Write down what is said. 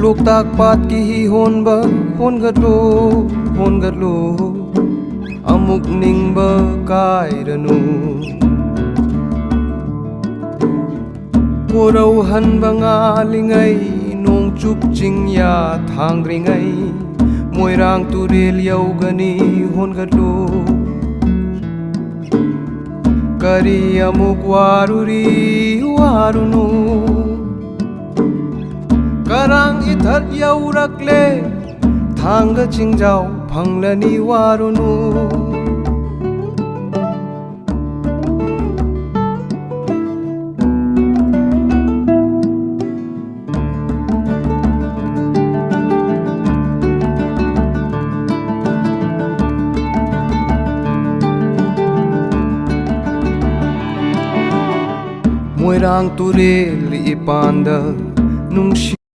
Luk tak pat ki hi hon ba hon gat lo amuk ning ba kai ranu Cô râu hân ba nga lingai nong chup ching ya thang ringai Môi rang tu re liao gani hon gat lo Kari amuk warunu Karang ithat yau rakle thang ga ching jau phang la ni warunu Môi rang tu re li panda nung